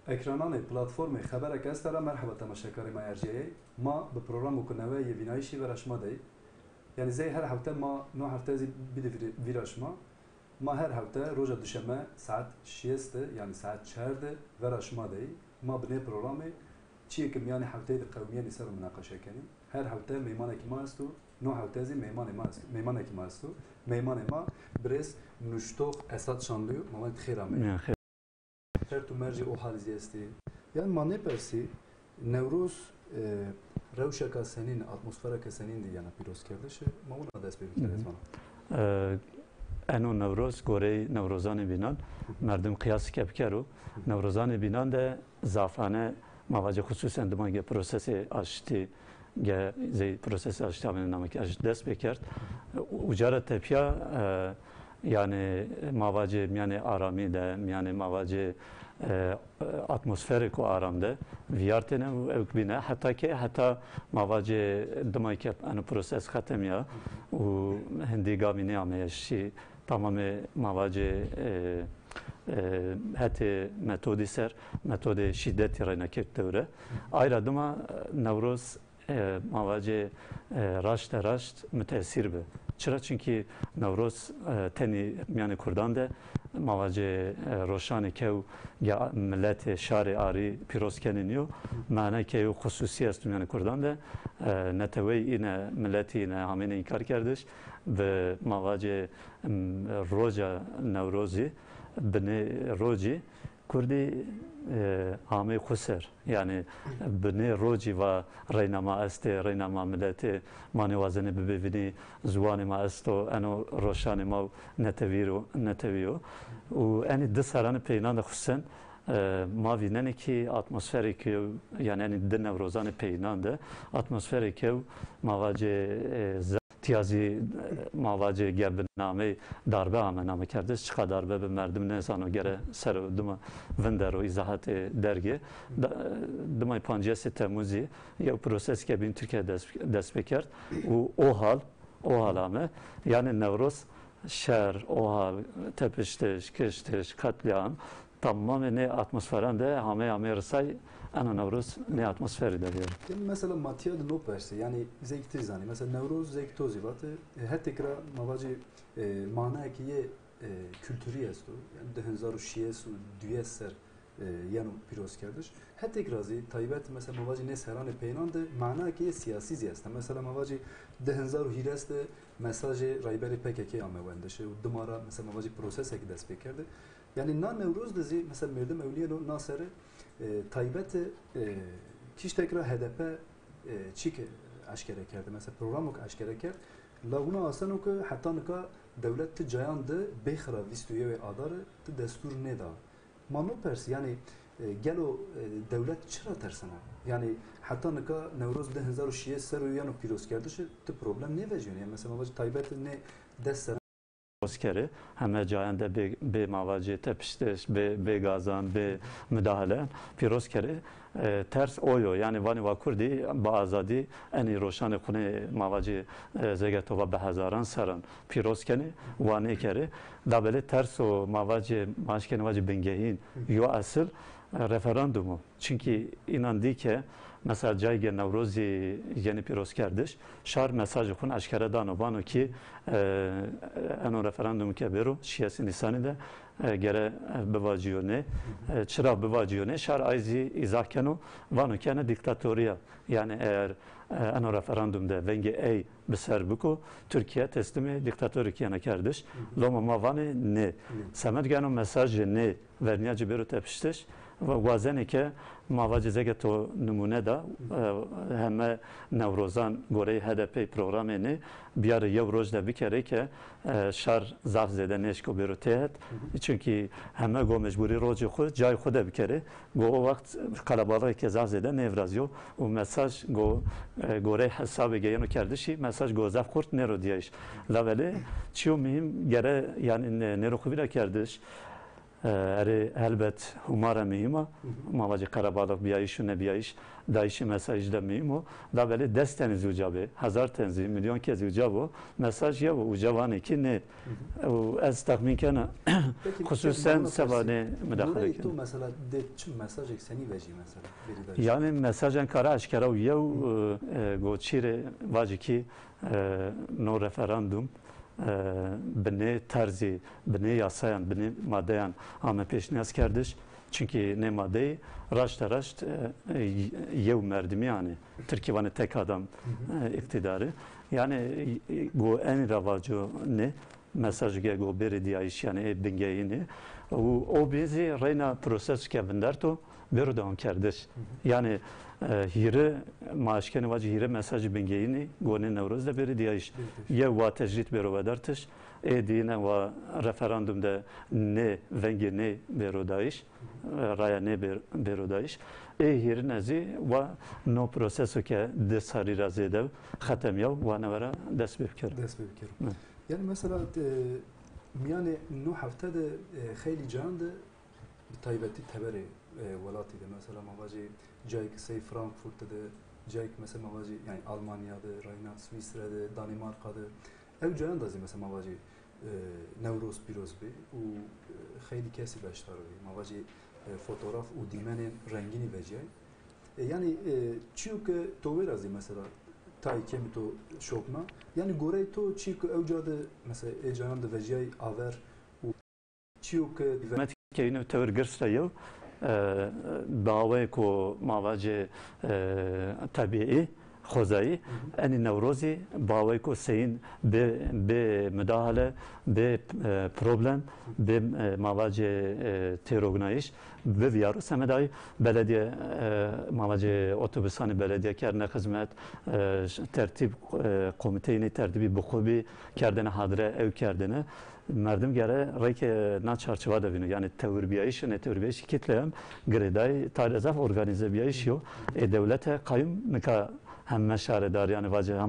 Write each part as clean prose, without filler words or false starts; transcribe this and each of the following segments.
ekrananê platformê xebereke ez tera merheba temaşekarê me RJ'ye ma bi programu kunewê yê vînayişî veraşma deyê. Yani zey her hafte ma no hafte zî bide vîraşma ma her hafte roja duşeme saat 6 yani saat 4 veraşma deyê ma binê programê çiyekî yani hafteyê di qewmiyanê ser münaqeşe kenî. Her hafte meymanekî ma est û no hafte zî meymanekî ma est û meymanê ma birêz Nuştox Esad Şanlû mamet xêra me. Her tu merci o halizî estê. Yani ma nêpersî Newroz rewşeka senîn, atmosfereka senîn dî yana pîroz kerdişe ma wina dest pê bikeve ezmana. Eno Newroz gorê Newrozanê bînan merdum qiyasîke bikar û Newrozanê bînan de zafane mavaca xusûsen dimage prosesê aştî ge zey prosesê aştî amene namekî aş dest pê kerd û cara tepiya yani mavacê miyanê aramî de yani mavacê atmosferê ku aram de viyar têne û ew bîne heta ke heta mavacê dimayke eno proses xetemiya û hindî gavînêya me ye şî tamamê mavacê heti metodî ser metodê şîddetî rênekek dewre ayra dima Newroz mavacê raşt de raşt müteessîr be. Çıra çünkü Newroz tenî miyanê Kurdan de mavacê roşanê kew ya milletê şarê arî pîrozkenî maneke û xusûsî est miyanê Kurdan de netewê îne milletî îne hamêne înkar kerdiş bi mavacê roja Newrozî binê rojî Kurdî hamê xwe ser yani binê rojî va reynama estê reynama milletê manê wazenê bibêvinî ziwanê ma est o eno roşanê ma netewî o û enî di seranê peynan de xwesen ma vînenekî atmosferekî yani enî di Newrozanê peynan de atmosferekî mavacê tiyazî mavacê gebinamê darbe amename kerdiş çiqa darbe bi merdim nezano gere ser dima vin dero îzahatê dergê dimay 5 Temmuzî yew proseskê bîn Tirkiye dest pê kerd û o hal me yani Newroz şer o hal tepiştiş kiştiş katliam tamamı ne atmosferan de hamê rısay ana Newroz ne atmosferi de diyor. Mesela Matiya de no perse yani zektir zani. Mesela Newroz zektozi vatı her tekrar mavacı manayeki ye kültürü estu. Yani de henzaru şiyes u düyes ser yanu pîroz kerdiş. Her tekrar zî taybet mesela mavacı ne serane peynandı manayeki ye siyasi ziyeste. Mesela mavacı de henzaru hires de mesajı rayberi PKK amevendeşe u dumara mesela mavacı proseseki dest pê kerdi. Yani na Newroz de zî mesela merdim evliye no nasere taybet kiş tekrar HDP çike aşkere kerdi. Mesela programı aşkere kerdi. Lavuna asan o ki hatta nika devlet ti cayandı bexra vistuye ve adarı ti destur ne da. Manu pers yani gel o devlet çıra tersine. Yani hatta nika Newroz de henzaru şiye seru yanu pîroz kerdi ti problem ne veciyor? Yani mesela taybet ne dest Askeri heme cayende bê mavacê tepiştiş bê gazan bê müdahale pîrozkerê ters oyo yani vanî va Kurdî bi azadî enî roşanê xunê mavacê zegetova bi hezaran seran pîrozkenî wanê kerê da belê ters o mavacê maşkenê vacî bingehîn yo esil referandumu çünkü inandî ke mesela cayge Newrozî yeni pîroz kerdiş şar mesajı xun eşkere dano bano ki eno referandum ke bero şiyesi nisanî de gere bivacîyo ne çıra bivacîyo ne şar ayzî izah keno vano kene diktatoriya yani eğer eno referandumde venge ey biser biko Türkiye teslimi diktatorikiyana kerdiş loma mavane ne semet geno mesajı ne verniyacı bero tepiştiş wazenê ke mavacê zegeto numune da heme Newrozan gorey HDP programê ne biyarê yew roj de bikere ke şar zaf zêde neşko bêro têhet çünkü heme go mecburî rojê xwe cayê xwe de bikere go o wext qelebalixeke zaf zêde nevrazyo û mesaj go gorey hesabê geyeno kerdişî mesaj go zaf kurt nêro diyeş la velê çiyo mühim gere yani nêro xwe vîra kerdiş eri elbet humara miyima mavaci Karabağ'da biyayiş ne biyayiş dayışı mesajda miyimo da böyle desteniz ucabe hazar tenzi milyon kez ucabo mesaj ya ucavanı ki ne o az tahmin kana hususen sabane müdahale ki mesela de çim mesaj ekseni veji mesela yani mesajın kara aşkara ya goçire vaciki no referandum bine terzi, bine yasayan, bine maddeyan ama peşniyaz kardeş. Çünkü ne maddeyi raşt yev merdimi yani. Türkiye'nin tek adam iktidarı. Yani bu en ravacı ne? Mesaj go beri diye iş yani bingeyini. O bizi reyna proses kevinderto beru devam kardeş. Yani hire maaşkeni vacı hire mesajı bingeyini goni Nevruz'da beri diye iş. Ye va tecrit beru vedartış. Dine va referandumda ne vengi ne beru da iş. Raya ne beru da iş. Hire nezi va no prosesu ke de sari razıdev khatem yav va nevera dest bifkir. Yani mesela yani nu haftada khayli canda taybeti teberi velatide mesela mavacı Cayk say Frankfurt'ta da Cayk mesela mavacı yani Almanya'da, Rayna, Svisra'da, Danimarka'da ev cayan da mesela mavacı Nevruz Pirozbi o khayli kesi başları mavacı fotoğraf o dimenin rengini vecay yani çünkü toverazi mesela tay kemi to şokma yani gore to çünkü evcadı mesela ecanan da vecay aver o çünkü keyine tevr gırsayı باوی کو مواجه طبیعی خوزایی اینی نوروزی باوی کو سین به مداخله به پروبلم به مواجه تروگنایش به ویارو سمدای belediye mavace otobüsani belediye kerne hizmet tertip komiteyini tertibi bukubi kerdene hadire ev kerdene merdum gere reke na çarşıva da binu yani teorbiyayış ne teorbiyayış kitleyem greday tarzaf organize biyayış yo devlete kayyum nika hem şaredar yani vacı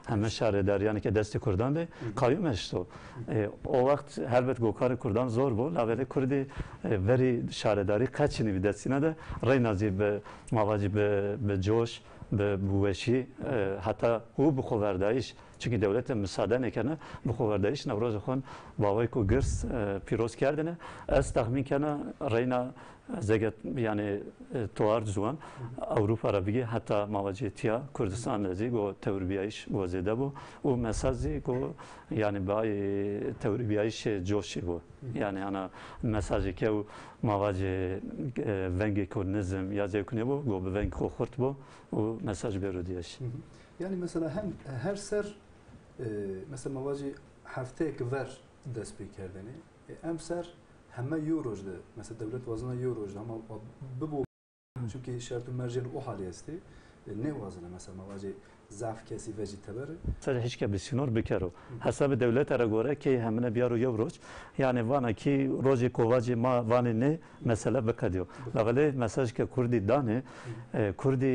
hem şaredar yani ki desti kurdan be kayyum eşto o vakit elbet gokar kurdan zor bu lavele kurdi veri şaredari kaçını bir destine de reynazi be mavacı be coş به بوشی حتی او بخوردایش چون دولت مساعده نکنه بخوردایش نوروز خون باوی کو گرس پیروز کردنه از تخمین کنه رینا زگت یعنی توار زوان اروپا را بگی حتی مواجهتیا کردستان نزی گو توربیایش وزیده بو و مسازی گو یعنی بای توربیایش جوشی بو yani ana mesajı ki o mavaje vengi kurnizm ya zevkine bu bu vengi kohort bu o mesaj veriyor diye. Yani mesela hem her ser mesela mavaje haftaya ver dest bekerdeni hem ser hem eurojda mesela devlet vazına eurojda ama bu çünkü şartı mercen o haliyesti ne vazına mesela mavaje zaf kesi vejetaberi. Sadece hiç ki bisinor bikaro. Hesabı devlet ara göre ki hemine biyaro yavruç. Yani vana ki roji kovaci ma vani ne mesela bekadiyo. Lavale mesaj ki Kurdi dane Kurdi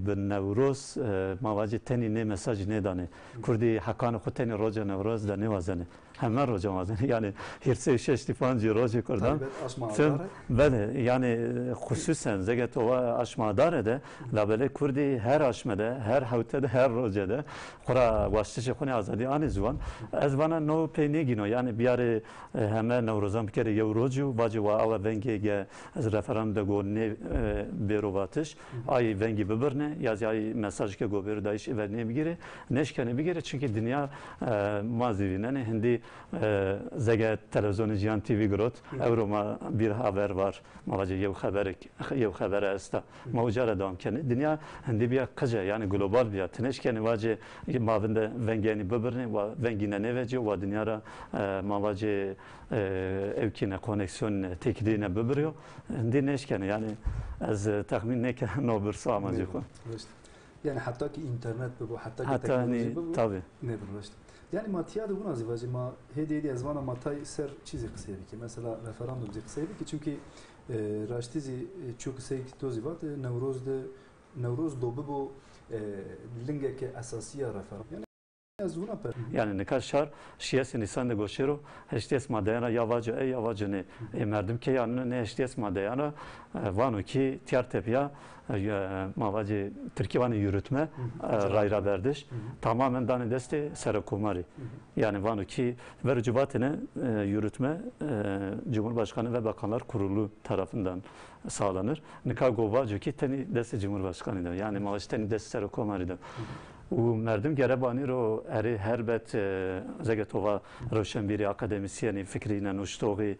bin Nevruz mavaci teni ne mesaj ne dane. Kurdi hakanı khuteni roja Nevruz da ne vazane. Hemen roja vazane. Yani hirse şeş difancı roji kurdan. Bele yani hususen zeget ova aşmadar de lavale Kurdi her aşmede her havtede her rojede khura vastişe khune azadi ani zuvan az bana no penigino yani biare hemen Nevruzam bir kere yevroju vacı va ava vengi ge az referandum go ne berovatış ay vengi bibirne yaz ay mesaj ke go ber daiş ve ne bigire neşkene bigire çünkü dünya mazivine ne hindi zege televizyonu cihan TV grot evroma bir haber var mavacı yev haber asta mavcara devam kene dünya hindi bir kaca yani global bir neşkene vacı mavinde vengeni bibirne ve vengine ne vece ve dünyara mavacı evkine koneksiyon tekliğine bibiriyor hindi neşkene yani az tahmin ne ki no bir samacı ko yani hatta ki internet bu hatta ki teknoloji bu tabii ne bu işte yani matiyada bu nazı vacı ma hediye ezvana matay ser çizi kısaydı ki mesela referandum kısaydı ki çünkü raştizi çok sayık tozi var Nevruz dobu bu lingeke asasiye referandum yani از اونا پر Yani nikah şar şiyesi nisan de goşero HTS madeyana yavaca ne merdim ki yani ne HTS madeyana vanu ki tiyar tepiya mavaci Türkiye vanı yürütme rayra verdiş tamamen dani deste serakumari yani vanu ki ve rücubatine yürütme Cumhurbaşkanı ve Bakanlar Kurulu tarafından sağlanır. Nikah govacı ki teni deste Cumhurbaşkanı'dır yani mavaci teni deste serakumari'dir. و مردم گربانی رو اری هربت زگتوها روشنبیری اکادمیسیانی فکرینه نوشتوغی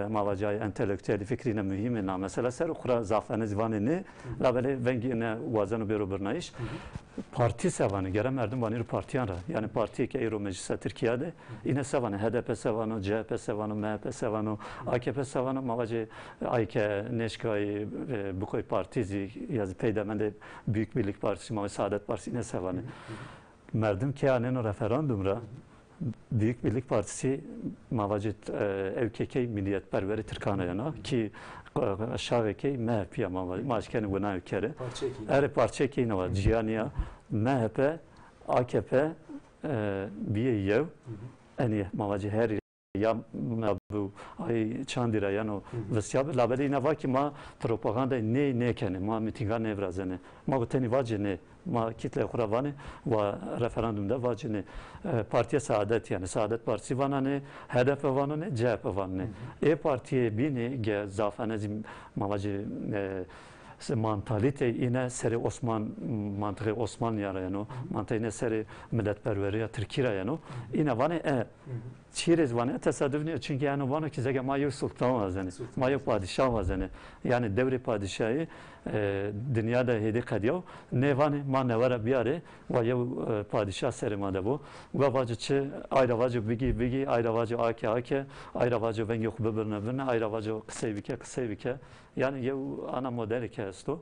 مواجهای انتلکتیلی فکرینه مهمه نه مثلا سر خورا زعفران زبانه نه لابله ونگی نه وازنو بیرو برنایش parti sevanı gere merdim vanir partiyan ra yani parti ki Euro Meclisi Türkiye'de yine sevanı HDP sevanı CHP sevanı MHP sevanı AKP sevanı mavaci ayke neşkay bu koy partizi yazı peydemende Büyük Birlik Partisi mavaci Saadet Partisi yine sevanı merdim ki yani o referandumra Büyük Birlik Partisi mavaci evkeke milliyetperveri Türkana yana ki aşağıdaki MHP ama maçkenin buna ülkeri. Her parça ki ne var? Cihaniya, MHP, AKP, bir yev, yani mavacı her ya bu ay çandira yani vesiyabe labeli ne var ki ma propaganda ne kene ma mitinga ne vrazene ma bu teni vacı ne ma kitle kuravani ve referandumda vacı ne partiye Saadet yani Saadet Partisi vanane HDP vanane CHP vanane partiye bini ge zafanezim mavacı mantalite yine seri Osman mantığı Osman yarayano mantığı yine seri milletperveriye Türkiye yarayano yine vane çiriz vane tesadüf ne çünkü yani vane ki zege mayu sultan vazene mayu padişah vazene yani devri padişahı dünyada hedi kadiyo ne vane ma ne vara biyare ve yev padişah seri made bu ve vacı ayrı vacı bigi ayrı vacı ake ayrı vacı vengi kubebirne ayrı vacı kısayvike yani yev ana modeli ki esto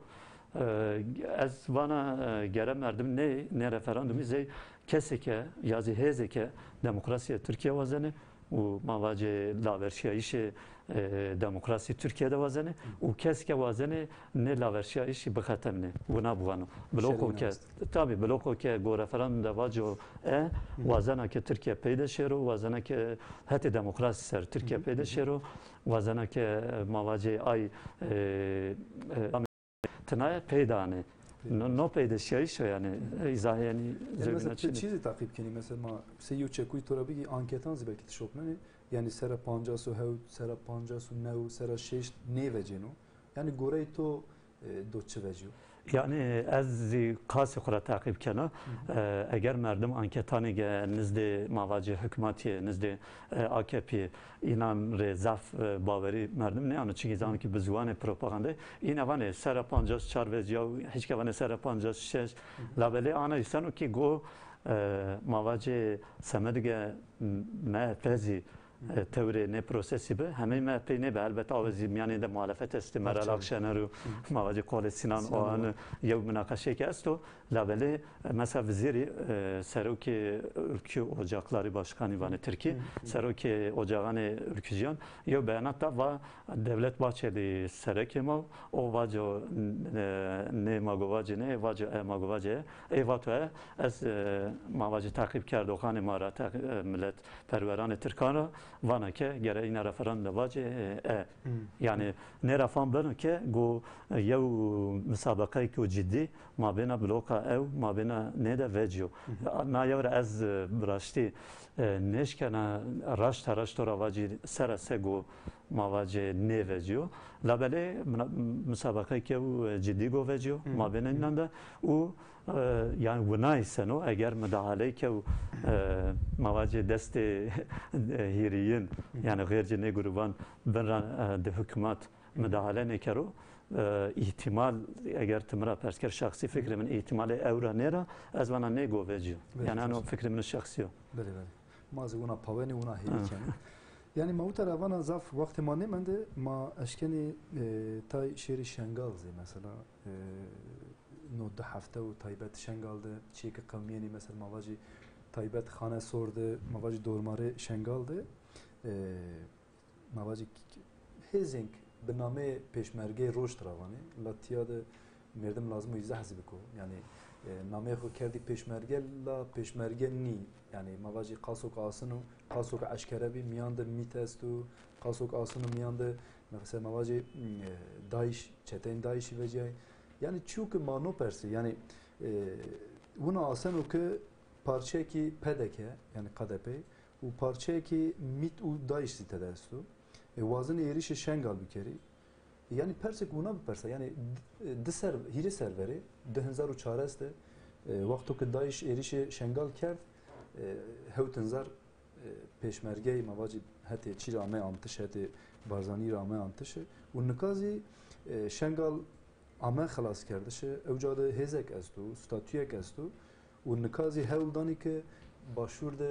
az vana gerem erdim ne referandumu zey kesike yazı hezeke demokrasiye Türkiye vazene و مواجه لاورشیایش دموکراسی ترکیه ده وزنه و کسی که وزنه نه لاورشیایشی بختم نه و نبوانو بلوکو که تابی بلوکو که گو رفرندوم ده واجو وزنه که ترکیه پیدا شیرو وزنه که حتی دموکراسی سر ترکیه پیدا شیرو وزنه که مواجه آی تنای پیدا نه no peydeşiş yani izah yani mesela çizi takip keni mesela seyu çekuy torabigi anketan zibeki tişopmeni yani sera pancasu hev sera pancasu nev sera şeş ne veceno yani gorey to doçe vecio yani az kası kura takip kena eğer merdim anketani ge nizde mavaci hükümeti nizde AKP inan rezaf baveri merdim ne anı çünkü zaman ki bizvane propaganda ina vane sera pancas çar vecio hiç ke vane sera pancas şeş labele ana isanu ki go mavaci semedige me fezi teori ne prosesi be hemen MHP ne be elbette avazim yani de muhalefet esti Meral Akşener'u mavaci koalisyonan o an yev münakaşe ki esto labeli mesela viziri seruki ülkü ocakları başkanı vane Türkiye seruki ocağını ülküciyan yev beyanatta va devlet bahçeli sereki ma o vaco ne magovacı ne vaco magovacı evatoya az mavaci takip kerdi okan imarata millet perveran Türkan'a vana ke gere ina referandum vaje yani ne rafan beno ke go yev müsabakayı ki ciddi ma bena bloka ev ma bena ne de vecio na yev az brashti neşkena raş vaji sera sego ma vaje ne vecio labele müsabakayı ki ciddi go vecio ma bena inanda u yani bunay seno eğer müdahale ki mavaci deste hiriyin yani gayri ne gruban benran de hükümet müdahale ne kero ihtimal eğer tımra persker şahsi fikrimin ihtimali evra nera az bana ne goveci yani ano fikrimin şahsi bele mazi ona paveni ona hiriken yani ma utara vana zaf vakti ma nemende ma eşkeni tay şeri şengalzi mesela nodda hafta u taybet şengaldı çeki kavmiyeni mesela mavaci taybet khane sordu mavaci dormare şengaldı mavaci hezink biname peşmerge roş travani latiyade merdim lazım izah zibiko yani نامه خو کردی پیشمرگه لا پیشمرگه نی یعنی مواجه قاسوک آسنو قاسوک عشکره بی میاند میت استو قاسوک آسنو میاند مثلا مواجه داعش چتین داعشی وجای yani çünkü mano persi yani buna asenu ki parça ki PDK yani KDP u parça ki MİT u DAEŞ sitedestu vazın erişi Şengal bir kere yani persek buna bir persa yani diser hiri serveri 2004 este vaktu ki DAEŞ erişi Şengal kert hevtenzar peşmerge mavacı hete çirame amtış hete barzani rame amtış u nikazi Şengal Ama xalas kerdişe evcada hezek estu, statüyek estu u nikazi hevldani ki başvurda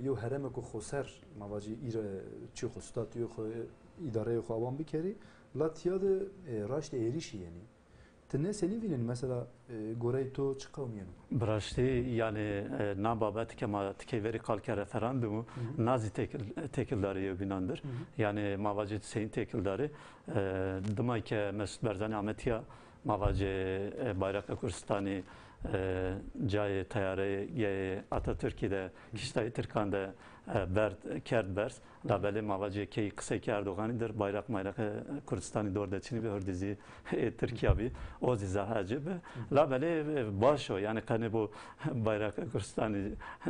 yo hereme ko xoser mavaci ire çi xo statüye xo idare xo avan bikeri latiyada raşte erişi yani. Tene seni bilin mesela gorey to çıkavmiyen. Braşti yani nababet kema tikeveri kalke referandumu nazi tekildarı yobinandır. Yani mavacı seyin tekildarı dıma ki Mesut Barzani Ahmetiya mavacı Bayrak Kurdistani cay tayare Atatürk'de kiştayı Türkan'da kerd bers labeli mavacı ki kısa ki Erdoğan'dır bayrak Kurdistan'ı doğru Çin'i bir hırdizi Türkiye bir o zahacı labeli baş o yani kanı bu bayrak Kurdistan'ı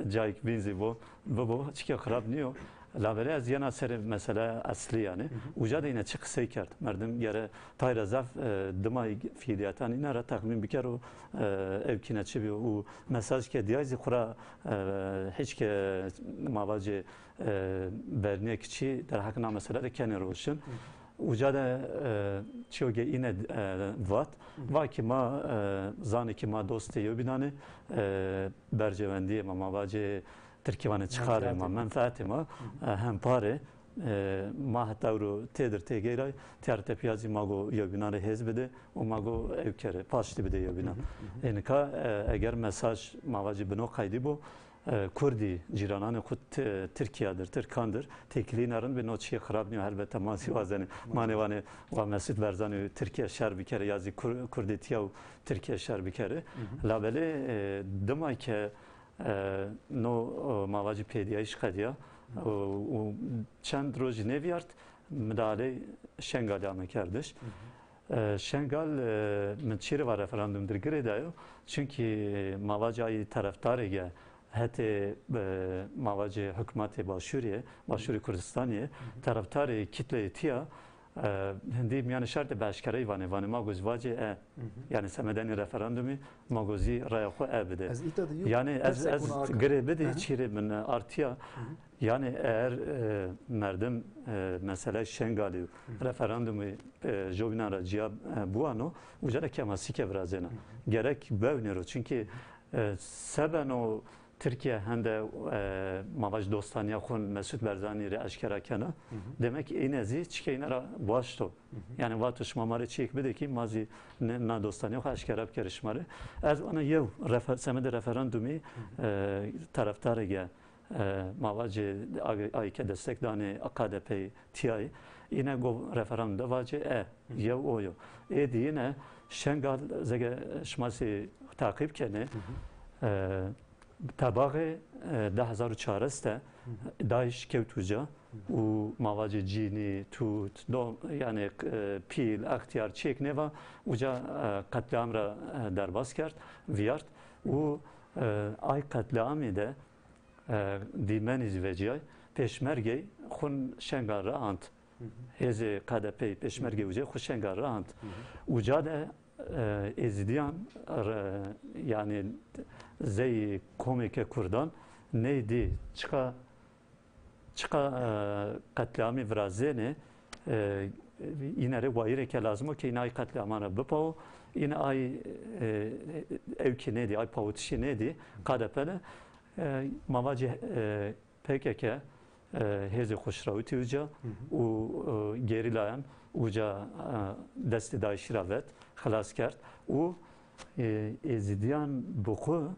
cay binzi bu hiç kırab niyo labeli az yana seri mesela asli yani uca da yine çık kısa kerd merdim yere tayra zaf dıma fiyatani yine ara takmin bir kere o evkine çibi o mesaj ki diyazı kura hiç ki mavacı bernek çi der hakkında mesela de kenar olsun. Uca da çoğu yine va ki ma zani ki ma dostu yobinane bercevendi ma mavacı Türkiye'nin çıkarı ma menfaati ma hem pare ma hatta uru tedir tegeray tiyarete piyazı mago yobinane hezbede o mago evkere paşti bide yobinan. Enka eğer mesaj mavacı bino kaydı bu Kurdi cirananı kut Türkiye'dir, Türkandır. Tekliğinarın bir noçiye kırabniyor elbette masi vazeni manevani ve Mesut Barzani Türkiye şer bir kere yazı Kurdi tiyav Türkiye şer bir kere. Labeli dema ki no mavacı pediya iş kadiya çend roj neviyart müdahale Şengal yame kardeş. Şengal mençiri var referandumdur giredayo çünkü mavacayı taraftarı hete mavacı hükümeti Başuri Kurdistaniye taraftarı kitle tiya hindi yani şart başkare vane magozvace yani semedeni referandumi magozi rayxo ebede yani az grebede çire min artıya yani eğer merdim mesela Şengali referandumu jovina cevap buano ucada kemasi kevrazena gerek bevnero çünkü seben o Türkiye hende mavaç dostaniya xun Mesut Barzani re aşkara kana demek en azı çikeyna başto yani vatuş mamare çek bede ki mazi na dostaniya aşkara kerişmare az ona yev semede referandumi taraftarı ge mavacı ayke destek dane AKDP Tİ yine go referandumda vacı yev oyo diyene Şengal zege şmasi takip kene Tabağı 2004 este DAEŞ kevtuca u mavacı cini tut yani pil aktiyar çek neva uca katliamra derbas kert viyart u ay katliamı de dimeniz veciyay peşmerge xun Şengalra ant heze KDP peşmerge uca xun Şengalra ant uca da ezdiyan yani zey komike kurdan neydi çıka katliamı vrazene yine revayire ke lazım ki yine ay katliamana bapao yine ay evki neydi ay pavutişi neydi KDP'ne mavacı PKK hezi hoşravuti uca u gerilayan uca desti DAEŞ ravet xalas kert u ezdiyan boku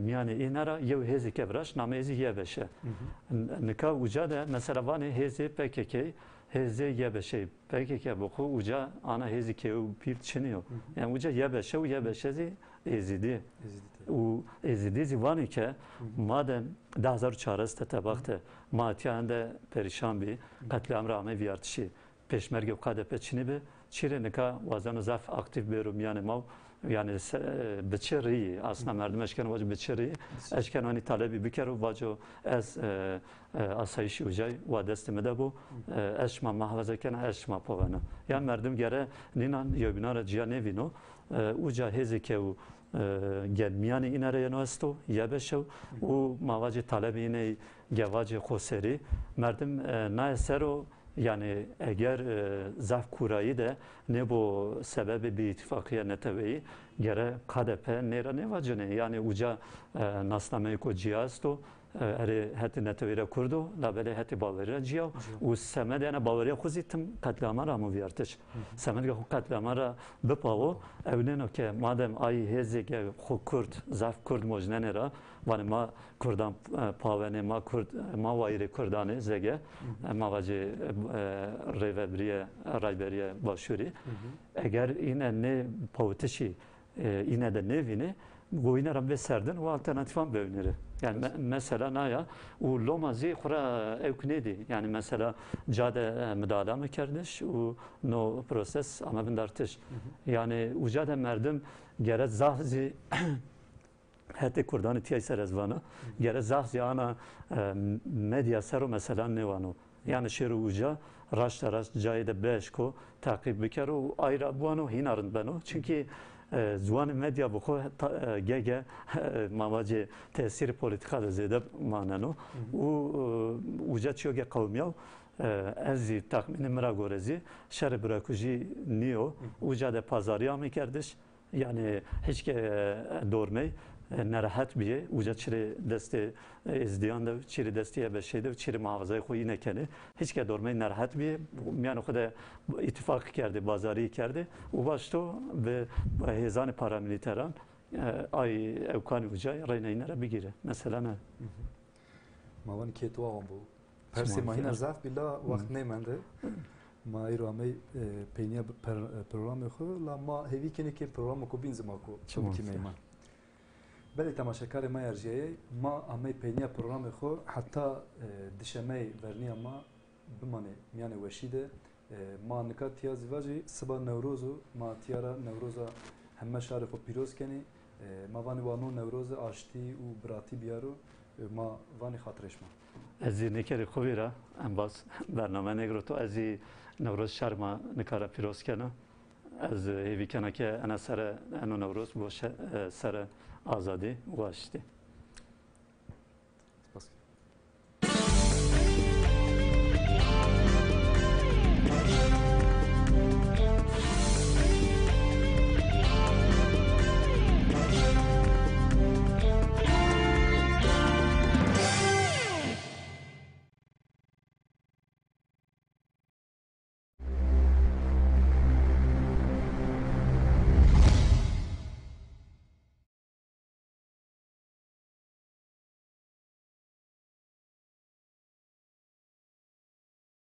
yani inara yev hezi kevraş namezi yebeşe nika uca da mesela vane hezi PKK hezi yebeşe PKK boku uca ana hezi kev bir çiniyor yani uca yebeşe u yebeşezi ezidi Ezidite. و ازدی زیوانی که مادم 2014 تبخته ماتیان ده پریشان بی قتل عام رامه ویارتشی پیشمرگ و قاده پچینی به چیره نکا وزن و ضعف اکتیو بیرو میان ما yani بچری aslında merdum eşken vacı بچری eşken hani talebi bikeru vacı ez asayişi ucay ve destime de bu eşma mahvazeken eşma povana ya merdum gere ninan yobinara ciyane vino uca hezike u gelmiyani inare yanosto ya beşev u mavacı talebi yine gevacı khoseri merdum na esero yani eğer zaf kurayı da ne bu sebebi bir ittifakıya neteveyi gere KDP nera ne vacene yani uca nasnameyi ko cihasto eri heti netevire kurdu labele heti bavariya cihav u semed yani bavariya kuzitim katlamara mı viyartış semed ge katlamara bepavo evneno ke madem ay hezege kurt zaf kurd mojnenera vani ma kurdan pavene ma kurd ma vayre kurdane zege ma vacı revebriye rayberiye başuri eğer yine ne pavtişi yine de nevini goyine rabbe serdin ve alternatifan bölünleri. Yani mesela naya u lomazi kura evknedi. Yani mesela cade müdahale mı kardeş u no proses ama bin dartış. Yani u cade merdim gere zahzi heti kurdanı tiyayser ezvanı gere zahzi ana medya sero mesela nevano. Yani şiru uca raşta raş cayde beşko takip bikeru ayra buano hinarın beno. Çünkü زوان مدیا بخو گه مواجه تأثیر پولیتیکا زیاده ماننو و وجود چیو گه قومیو ازی تخمین مرا گورزی شر براکوجی نیو وجود پازاریا می کردش yani hiç dormey nerahat biye uca çiri deste izdiyan da çiri destiye be şeyde çiri muhafazayı koyu yine kendi hiç dormey nerahat biye yani o da ittifak kerdi bazari kerdi u başto ve hezani paramiliteran ay evkani uca reyneyinere bigire mesela ne Mavan ketu ağam bu Persi mahina zaf bila vakt neymende ما ایرو همه پینیا پروگرام خو لا ما هیوی کنی که پروگرام کو بین زما کو چون میمان بله تماشاکار ما ارجعی ما همه پینیا پروگرام خو حتی دشمه ورنیا ما بمانه میانه وشیده ما نکات تیاز واجی سبا نوروزو ما تیارا نوروزا همه شارف و پیروز کنی ما وانی وانو نوروز آشتی و براتی بیارو ما وانی خاطرش ما ازی نکری خوبی را ام باز برنامه نگرو تو ازی نوروز شرما نکاره پیروز کنه از هیوی کنه که انا سر انو نوروز باشه سر آزادی واشتی